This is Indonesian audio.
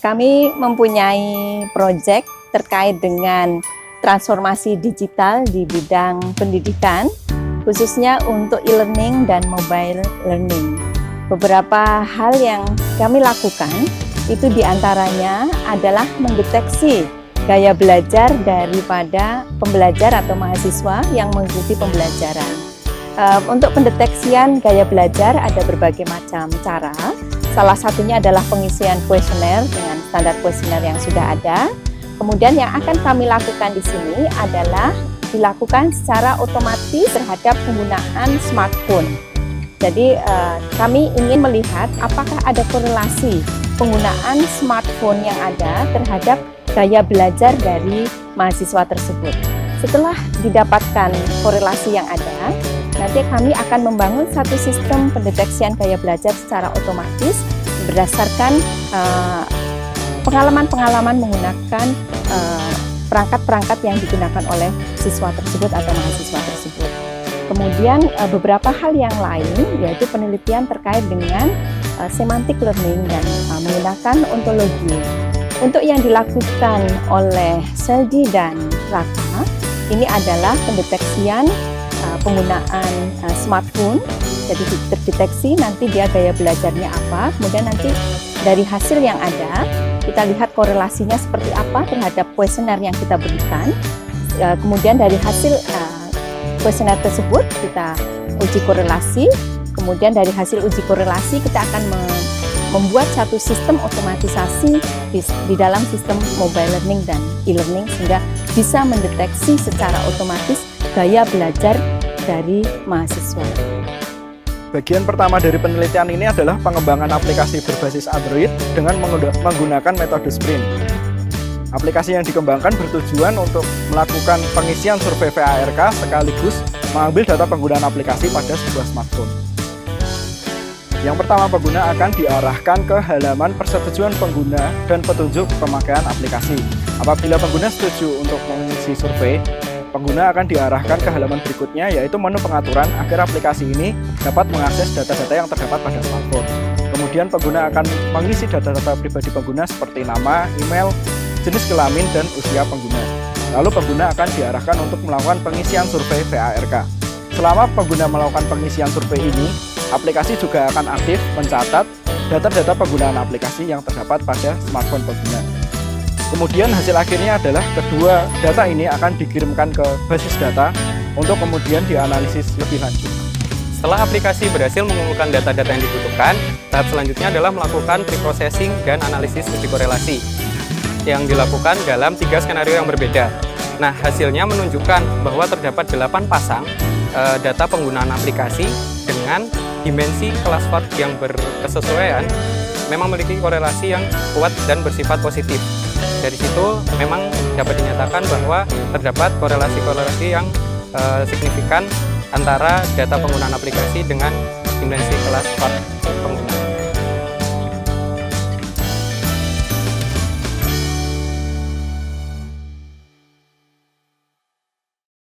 Kami mempunyai proyek terkait dengan transformasi digital di bidang pendidikan, khususnya untuk e-learning dan mobile learning. Beberapa hal yang kami lakukan itu diantaranya adalah mendeteksi gaya belajar daripada pembelajar atau mahasiswa yang mengikuti pembelajaran. Untuk pendeteksian gaya belajar ada berbagai macam cara. Salah satunya adalah pengisian kuesioner dengan standar kuesioner yang sudah ada. Kemudian yang akan kami lakukan di sini adalah dilakukan secara otomatis terhadap penggunaan smartphone. Jadi kami ingin melihat apakah ada korelasi penggunaan smartphone yang ada terhadap gaya belajar dari mahasiswa tersebut. Setelah didapatkan korelasi yang ada, nanti kami akan membangun satu sistem pendeteksian gaya belajar secara otomatis berdasarkan pengalaman-pengalaman menggunakan perangkat-perangkat yang digunakan oleh siswa tersebut atau mahasiswa tersebut. Kemudian beberapa hal yang lain yaitu penelitian terkait dengan semantic learning dan menggunakan ontologi. Untuk yang dilakukan oleh Seldi dan Raka, ini adalah pendeteksian penggunaan smartphone. Jadi terdeteksi nanti dia gaya belajarnya apa, kemudian nanti dari hasil yang ada kita lihat korelasinya seperti apa terhadap kuesioner yang kita berikan. Kemudian dari hasil kuesioner tersebut kita uji korelasi. Kemudian dari hasil uji korelasi kita akan membuat satu sistem otomatisasi di dalam sistem mobile learning dan e-learning sehingga bisa mendeteksi secara otomatis gaya belajar dari mahasiswa. Bagian pertama dari penelitian ini adalah pengembangan aplikasi berbasis Android dengan menggunakan metode sprint. Aplikasi yang dikembangkan bertujuan untuk melakukan pengisian survei VARK sekaligus mengambil data penggunaan aplikasi pada sebuah smartphone. Yang pertama, pengguna akan diarahkan ke halaman persetujuan pengguna dan petunjuk pemakaian aplikasi. Apabila pengguna setuju untuk mengisi survei, pengguna akan diarahkan ke halaman berikutnya yaitu menu pengaturan agar aplikasi ini dapat mengakses data-data yang terdapat pada smartphone. Kemudian pengguna akan mengisi data-data pribadi pengguna seperti nama, email, jenis kelamin, dan usia pengguna. Lalu pengguna akan diarahkan untuk melakukan pengisian survei VARK. Selama pengguna melakukan pengisian survei ini, aplikasi juga akan aktif mencatat data-data penggunaan aplikasi yang terdapat pada smartphone pengguna. Kemudian hasil akhirnya adalah kedua data ini akan dikirimkan ke basis data untuk kemudian dianalisis lebih lanjut. Setelah aplikasi berhasil mengumpulkan data-data yang dibutuhkan, tahap selanjutnya adalah melakukan preprocessing dan analisis uji korelasi yang dilakukan dalam 3 skenario yang berbeda. Nah, hasilnya menunjukkan bahwa terdapat 8 pasang data penggunaan aplikasi dengan dimensi kelas FOD yang berkesesuaian memang memiliki korelasi yang kuat dan bersifat positif. Dari situ memang dapat dinyatakan bahwa terdapat korelasi-korelasi yang signifikan antara data penggunaan aplikasi dengan dimensi kelas FOD pengguna.